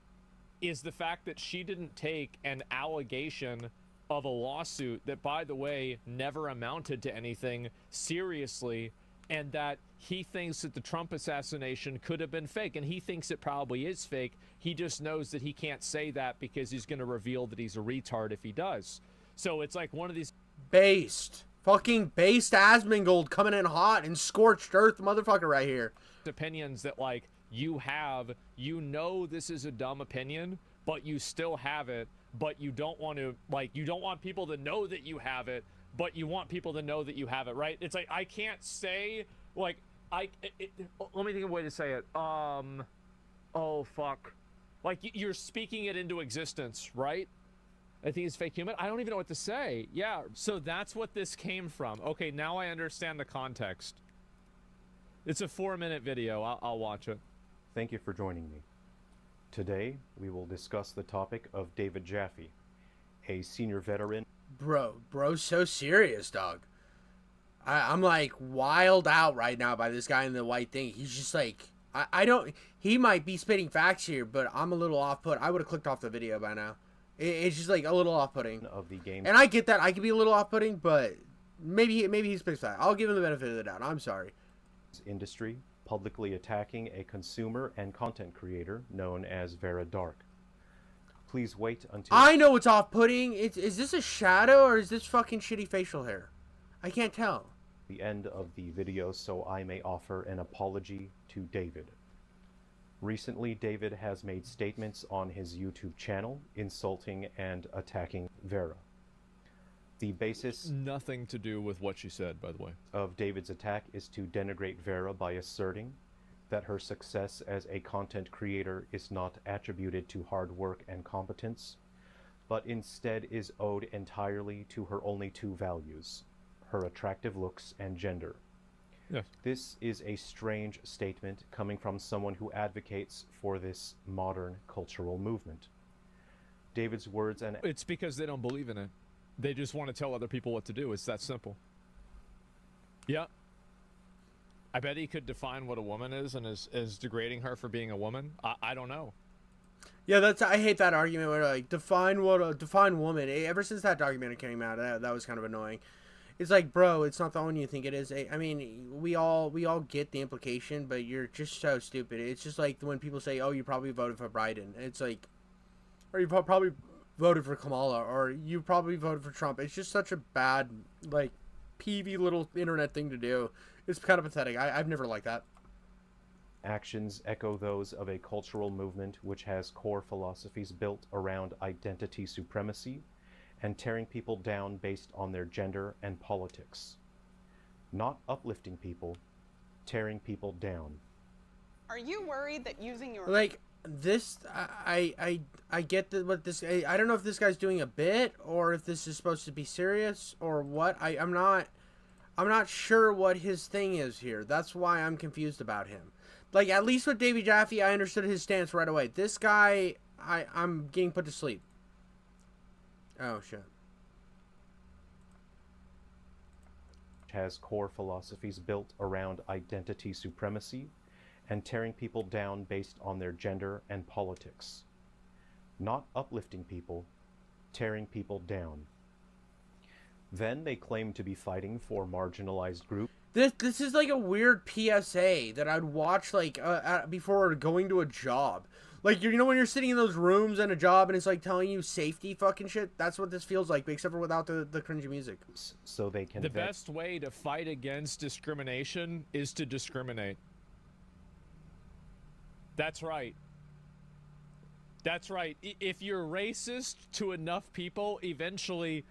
is the fact that she didn't take an allegation of a lawsuit that, by the way, never amounted to anything seriously, and that he thinks that the Trump assassination could have been fake, and he thinks it probably is fake. He just knows that he can't say that because he's going to reveal that he's a retard if he does. So it's like one of these fucking based Asmongold coming in hot and scorched earth motherfucker right here. Opinions that, like, you have, you know, this is a dumb opinion, but you still have it, but you don't want to, like, you don't want people to know that you have it, but you want people to know that you have it, right? It's like, I can't say, like, let me think of a way to say it. Oh, fuck. Like, you're speaking it into existence, right? I think it's fake human. I don't even know what to say. Yeah, so that's what this came from. Okay, now I understand the context. It's a 4-minute video. I'll watch it. Thank you for joining me. Today, we will discuss the topic of David Jaffe, a senior veteran. Bro's so serious, dog. I'm like wild out right now by this guy in the white thing. He's just like, I don't, he might be spitting facts here, but I'm a little off put. I would have clicked off the video by now. It's just like a little off putting. Of the game. And I get that. I could be a little off putting, but maybe he spits facts. I'll give him the benefit of the doubt. I'm sorry. Industry publicly attacking a consumer and content creator known as Vera Dark. Please wait until I know it's off-putting. Is this a shadow or is this fucking shitty facial hair? I can't tell. the end of the video so I may offer an apology to David. Recently, David has made statements on his YouTube channel insulting and attacking Vera. The basis Nothing to do with what she said, by the way. of David's attack is to denigrate Vera by asserting that her success as a content creator is not attributed to hard work and competence, but instead is owed entirely to her only two values, her attractive looks and gender. Yes. This is a strange statement coming from someone who advocates for this modern cultural movement. David's words and It's because they don't believe in it. They just want to tell other people what to do. It's that simple. Yeah. I bet he could define what a woman is and is degrading her for being a woman. I don't know. Yeah, I hate that argument where like define woman. Ever since that documentary came out, that was kind of annoying. It's like, bro, it's not the one you think it is. I mean, we all get the implication, but you're just so stupid. It's just like when people say, "Oh, you probably voted for Biden." It's like, or you probably voted for Kamala, or you probably voted for Trump. It's just such a bad, like, peevy little internet thing to do. It's kind of pathetic. I've never liked that. actions echo those of a cultural movement which has core philosophies built around identity supremacy and tearing people down based on their gender and politics. Not uplifting people, tearing people down. Are you worried that using your Like this, I get that what this. I don't know if this guy's doing a bit or if this is supposed to be serious or what. I'm not sure what his thing is here. That's why I'm confused about him. Like, at least with David Jaffe, I understood his stance right away. This guy, I'm getting put to sleep. Oh, shit. Has core philosophies built around identity supremacy and tearing people down based on their gender and politics. Not uplifting people, tearing people down. Then they claim to be fighting for marginalized groups. This is like a weird PSA that I'd watch like before going to a job. Like, you know when you're sitting in those rooms in a job and it's like telling you safety fucking shit? That's what this feels like, except for without the cringy music. So they can The best way to fight against discrimination is to discriminate. That's right. That's right. If you're racist to enough people, eventually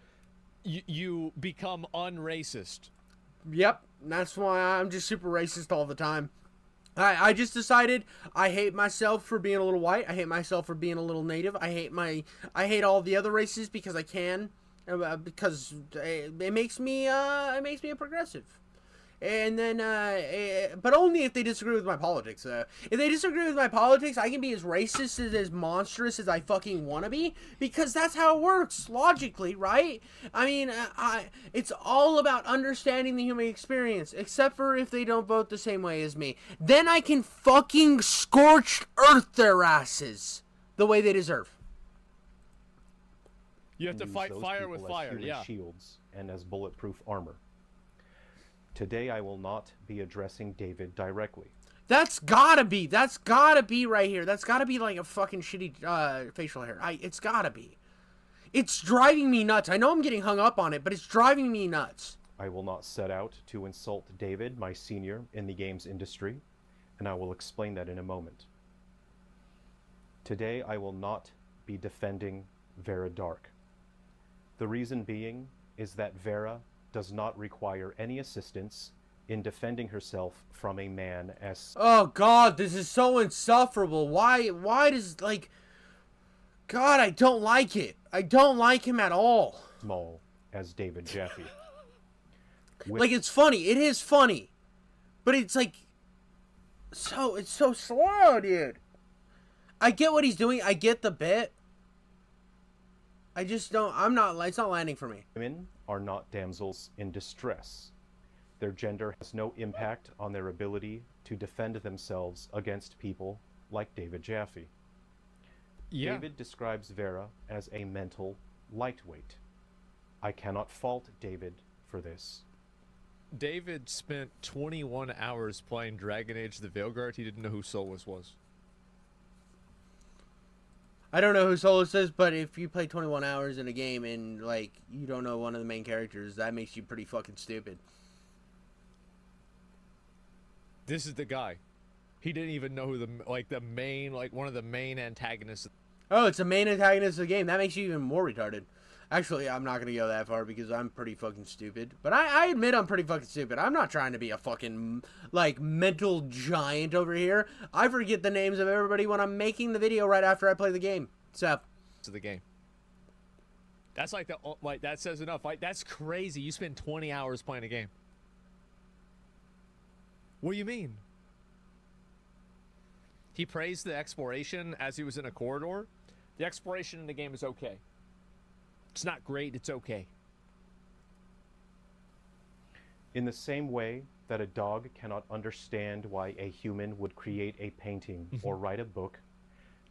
you become unracist. Yep, that's why I'm just super racist all the time. I just decided I hate myself for being a little white. I hate myself for being a little native. I hate all the other races because I can, because it makes me a progressive. And then, but only if they disagree with my politics. If they disagree with my politics, I can be as racist and as monstrous as I fucking want to be, because that's how it works, logically, right? I mean, it's all about understanding the human experience, except for if they don't vote the same way as me. Then I can fucking scorch earth their asses the way they deserve. You have to use fight those fire people with as fire, human yeah. shields and as bulletproof armor. Today I will not be addressing David directly. That's gotta be right here. That's gotta be like a fucking shitty facial hair. It's gotta be. It's driving me nuts. I know I'm getting hung up on it, but it's driving me nuts. I will not set out to insult David, my senior in the games industry, and I will explain that in a moment. Today I will not be defending Vera Dark. The reason being is that Vera does not require any assistance in defending herself from a man as Oh God, this is so insufferable. Why does, like, God, I don't like it. I don't like him at all. small as David Jaffe. Like, it's funny. It is funny. But it's like, it's so slow, dude. I get what he's doing. I get the bit. I just don't, it's not landing for me. Women are not damsels in distress. Their gender has no impact on their ability to defend themselves against people like David Jaffe. Yeah. David describes Vera as a mental lightweight. I cannot fault David for this. David spent 21 hours playing Dragon Age the Veilguard. He didn't know who Solus was. I don't know who Solus is, but if you play 21 hours in a game and, like, you don't know one of the main characters, that makes you pretty fucking stupid. This is the guy. He didn't even know who one of the main antagonists. Oh, it's the main antagonist of the game. That makes you even more retarded. Actually, I'm not going to go that far because I'm pretty fucking stupid. But I admit I'm pretty fucking stupid. I'm not trying to be a fucking, like, mental giant over here. I forget the names of everybody when I'm making the video right after I play the game. So. To the game. That's that says enough. Like, that's crazy. You spend 20 hours playing a game. What do you mean? He praised the exploration as he was in a corridor. The exploration in the game is okay. It's not great, it's okay. In the same way that a dog cannot understand why a human would create a painting or write a book,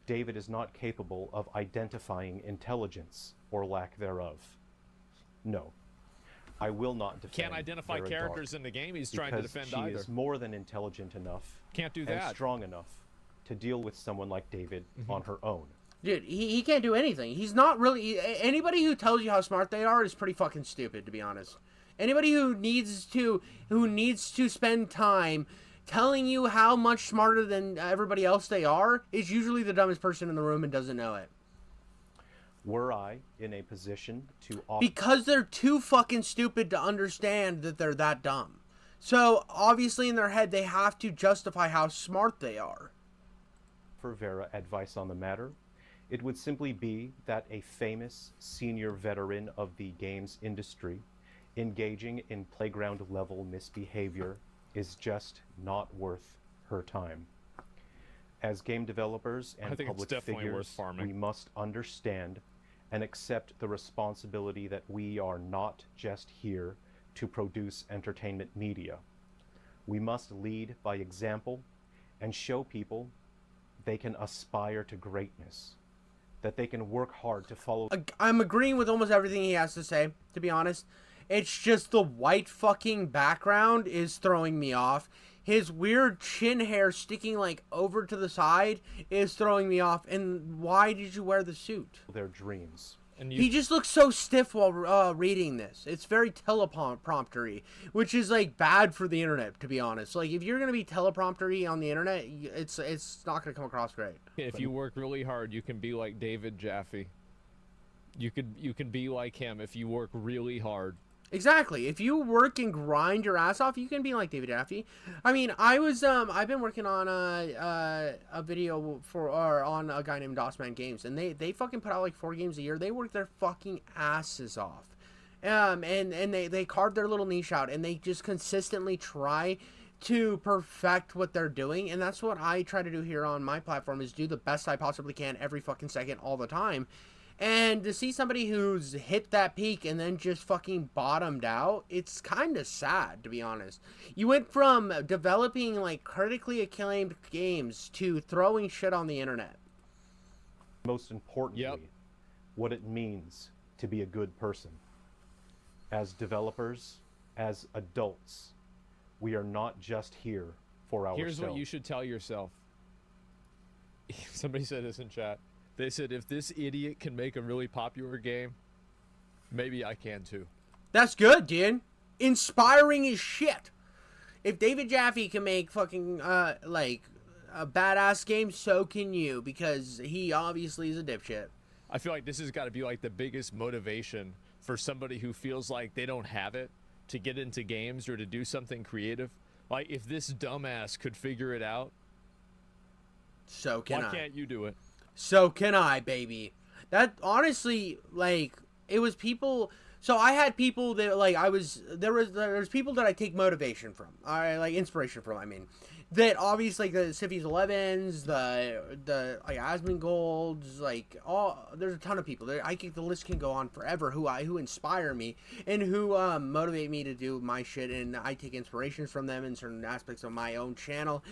David is not capable of identifying intelligence or lack thereof. No, I will not defend Can't identify Vera characters Dark in the game he's trying to defend because she either. is more than intelligent enough Can't do and that. strong enough to deal with someone like David on her own. Dude, he can't do anything. He's not really... Anybody who tells you how smart they are is pretty fucking stupid, to be honest. Anybody who needs to spend time telling you how much smarter than everybody else they are is usually the dumbest person in the room and doesn't know it. Were I in a position to offer Because they're too fucking stupid to understand that they're that dumb. So, obviously in their head, they have to justify how smart they are. Vera advice on the matter, it would simply be that a famous senior veteran of the games industry engaging in playground level misbehavior is just not worth her time. As game developers and public figures, we must understand and accept the responsibility that we are not just here to produce entertainment media. We must lead by example and show people they can aspire to greatness, that they can work hard to follow. I'm agreeing with almost everything he has to say, to be honest. It's just the white fucking background is throwing me off. His weird chin hair sticking, like, over to the side is throwing me off. And why did you wear the suit? Their dreams. And He just looks so stiff while reading this. It's very telepromptery, which is, like, bad for the internet, to be honest. Like, if you're going to be telepromptery on the internet, it's not going to come across great. If you work really hard, you can be like David Jaffe. You can be like him if you work really hard. Exactly. If you work and grind your ass off, you can be like David Jaffe. I mean, I've been working on a video on a guy named Dossman Games, and they fucking put out like 4 games a year. They work their fucking asses off. And they carve their little niche out, and they just consistently try to perfect what they're doing. And that's what I try to do here on my platform, is do the best I possibly can every fucking second all the time. And to see somebody who's hit that peak and then just fucking bottomed out, it's kind of sad, to be honest. You went from developing, like, critically acclaimed games to throwing shit on the internet. Most importantly, what it means to be a good person. As developers, as adults, we are not just here for ourselves. Here's what you should tell yourself. Somebody said this in chat. They said, if this idiot can make a really popular game, maybe I can too. That's good, dude. Inspiring as shit. If David Jaffe can make fucking, like, a badass game, so can you, because he obviously is a dipshit. I feel like this has got to be, like, the biggest motivation for somebody who feels like they don't have it, to get into games or to do something creative? Like, if this dumbass could figure it out, So can why I. can't you do it? So can I, baby. That, honestly, like, it was people... So I had people that, like, there's people that I take motivation from. I like inspiration from, I mean. That obviously, like, the Syphies 11s, the like Asmongold's, like, there's a ton of people. The list can go on forever who inspire me and who motivate me to do my shit, and I take inspirations from them in certain aspects of my own channel.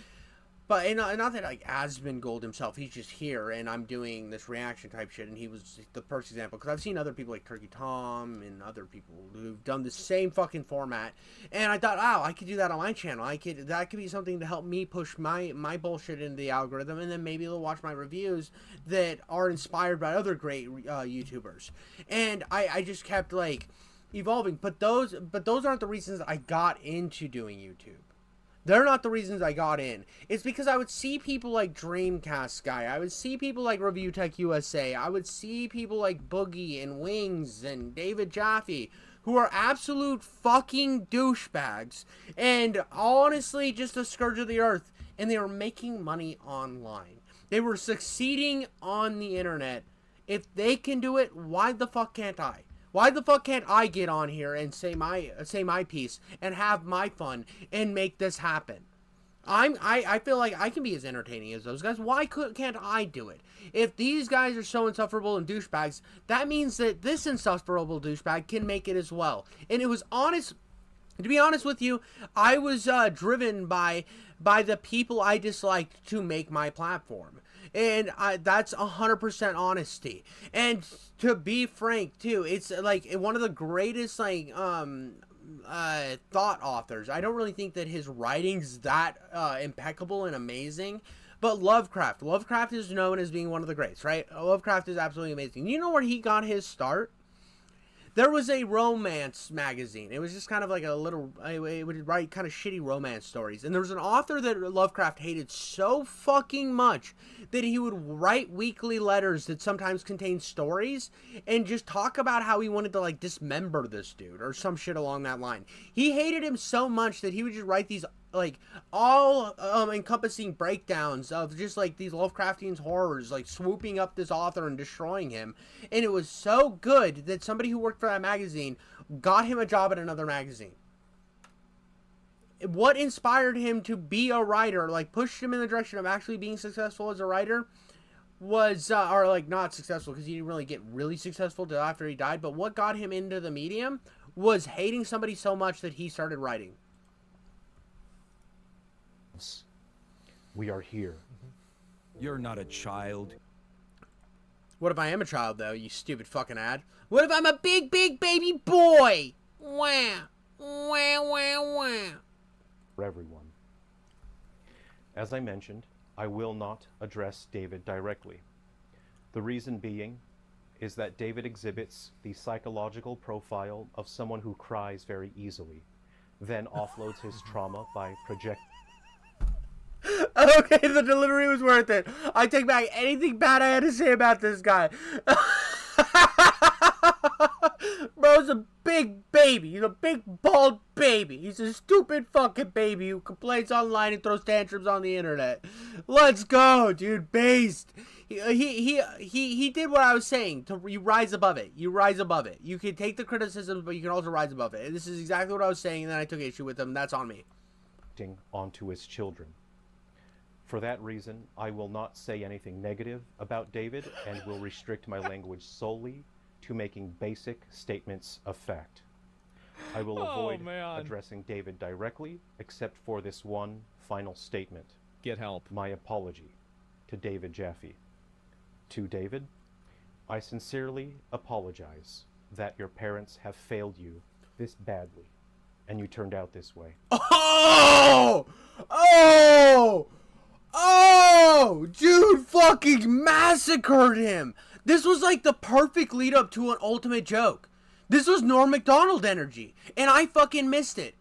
But and not that like Asmongold himself, he's just here, and I'm doing this reaction type shit, and he was the first example. Because I've seen other people like Turkey Tom and other people who've done the same fucking format, and I thought, oh, I could do that on my channel. That could be something to help me push my bullshit into the algorithm, and then maybe they'll watch my reviews that are inspired by other great YouTubers. And I just kept like evolving. But those aren't the reasons I got into doing YouTube. They're not the reasons I got in. It's because I would see people like Dreamcast Guy. I would see people like Review Tech USA. I would see people like Boogie and Wings and David Jaffe, who are absolute fucking douchebags and honestly just a scourge of the earth. And they were making money online. They were succeeding on the internet. If they can do it, why the fuck can't I? Why the fuck can't I get on here and say my piece and have my fun and make this happen? I feel like I can be as entertaining as those guys. Why can't I do it? If these guys are so insufferable and douchebags, that means that this insufferable douchebag can make it as well. And it was honest. To be honest with you, I was driven by the people I disliked to make my platform. And that's 100% honesty. And to be frank, too, it's like one of the greatest like thought authors. I don't really think that his writing's that impeccable and amazing. But Lovecraft is known as being one of the greats, right? Lovecraft is absolutely amazing. You know where he got his start? There was a romance magazine. It was just kind of like a little, it would write kind of shitty romance stories. And there was an author that Lovecraft hated so fucking much that he would write weekly letters that sometimes contained stories and just talk about how he wanted to like dismember this dude or some shit along that line. He hated him so much that he would just write these like all encompassing breakdowns of just like these Lovecraftian horrors like swooping up this author and destroying him. And it was so good that somebody who worked for that magazine got him a job at another magazine. What inspired him to be a writer, like pushed him in the direction of actually being successful as a writer, was or like not successful because he didn't really get really successful till after he died, but what got him into the medium was hating somebody so much that he started writing. We are here. You're not a child. What if I am a child, though, you stupid fucking ad? What if I'm a big, big baby boy? Wah, wah, wah, wah. For everyone. As I mentioned, I will not address David directly. The reason being is that David exhibits the psychological profile of someone who cries very easily, then offloads his trauma by projecting. Okay, the delivery was worth it. I take back anything bad I had to say about this guy. Bro's a big baby. He's a big bald baby. He's a stupid fucking baby who complains online and throws tantrums on the internet. Let's go, dude. Based. He did what I was saying. You rise above it. You rise above it. You can take the criticisms, but you can also rise above it. And this is exactly what I was saying, and then I took issue with him. That's on me. Onto his children. For that reason, I will not say anything negative about David and will restrict my language solely to making basic statements of fact. I will avoid addressing David directly, except for this one final statement. Get help. My apology to David Jaffe. To David, I sincerely apologize that your parents have failed you this badly, and you turned out this way. Oh! Oh! Oh! Dude fucking massacred him! This was like the perfect lead up to an ultimate joke. This was Norm Macdonald energy, and I fucking missed it.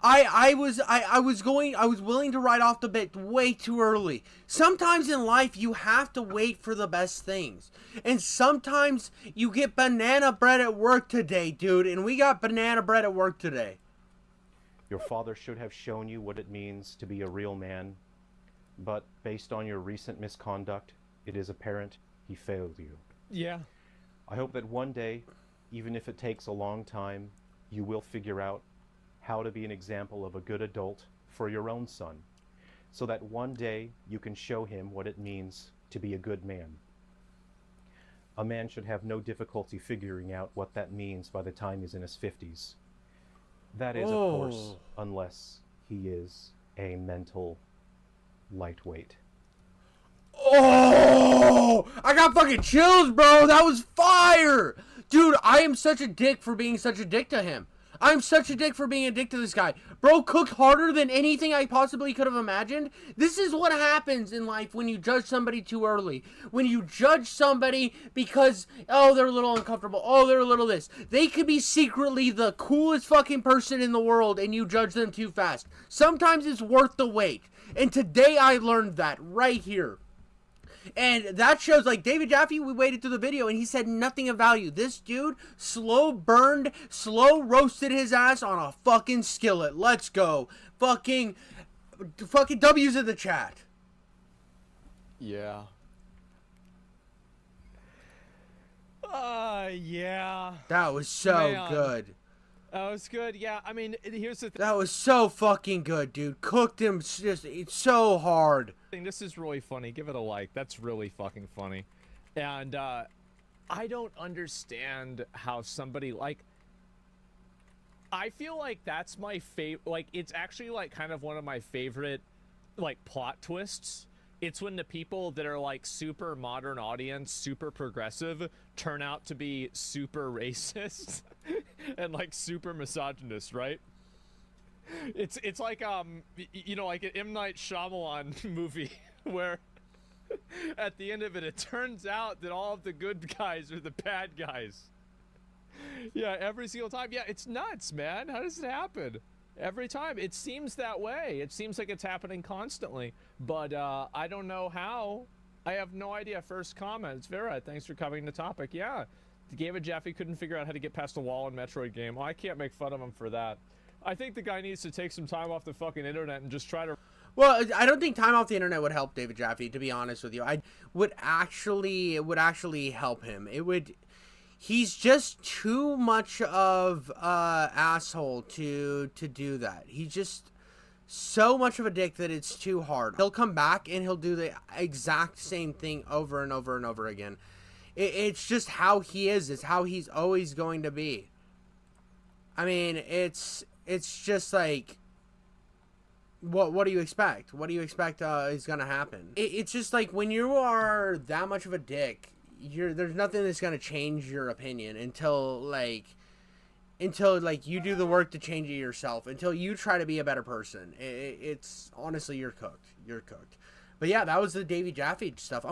I was willing to write off the bit way too early. Sometimes in life you have to wait for the best things. And sometimes you get banana bread at work today, dude, and we got banana bread at work today. Your father should have shown you what it means to be a real man, but based on your recent misconduct, it is apparent he failed you. Yeah. I hope that one day, even if it takes a long time, you will figure out how to be an example of a good adult for your own son, so that one day you can show him what it means to be a good man. A man should have no difficulty figuring out what that means by the time he's in his 50s. That is, of course, unless he is a mental lightweight. Oh, I got fucking chills, bro. That was fire. Dude, I am such a dick for being such a dick to him. I'm such a dick for being a dick to this guy. Bro cooked harder than anything I possibly could have imagined. This is what happens in life when you judge somebody too early. When you judge somebody because, oh, they're a little uncomfortable. Oh, they're a little this. They could be secretly the coolest fucking person in the world and you judge them too fast. Sometimes it's worth the wait. And today I learned that right here. And that shows, like, David Jaffe, we waited through the video, and he said nothing of value. This dude slow roasted his ass on a fucking skillet. Let's go. Fucking W's in the chat. Yeah. Yeah. That was so good. That was good. Yeah, I mean, here's the thing. That was so fucking good, dude. Cooked him just so hard. This is really funny. Give it a like. That's really fucking funny. And I don't understand how somebody, like, I feel like that's my favorite, like, it's actually like kind of one of my favorite, like, plot twists. It's when the people that are like super modern audience, super progressive, turn out to be super racist and like super misogynist, right? It's like you know, like an M. Night Shyamalan movie where at the end of it, it turns out that all of the good guys are the bad guys. Yeah, every single time. Yeah, it's nuts, man. How does it happen? Every time. It seems that way. It seems like it's happening constantly. But I don't know how. I have no idea. First comment. It's Vera. Thanks for covering the topic. Yeah. David Jaffe couldn't figure out how to get past the wall in Metroid game. Well, I can't make fun of him for that. I think the guy needs to take some time off the fucking internet and just try to... Well, I don't think time off the internet would help David Jaffe, to be honest with you. It would actually help him. It would... He's just too much of a asshole to do that. He's just so much of a dick that it's too hard. He'll come back and he'll do the exact same thing over and over and over again. It's just how he is. It's how he's always going to be. I mean, it's just like, what do you expect? What do you expect is gonna happen? It's just like when you are that much of a dick, there's nothing that's gonna change your opinion until you do the work to change it yourself, until you try to be a better person. It's honestly, you're cooked. But yeah, that was the Davey Jaffe stuff.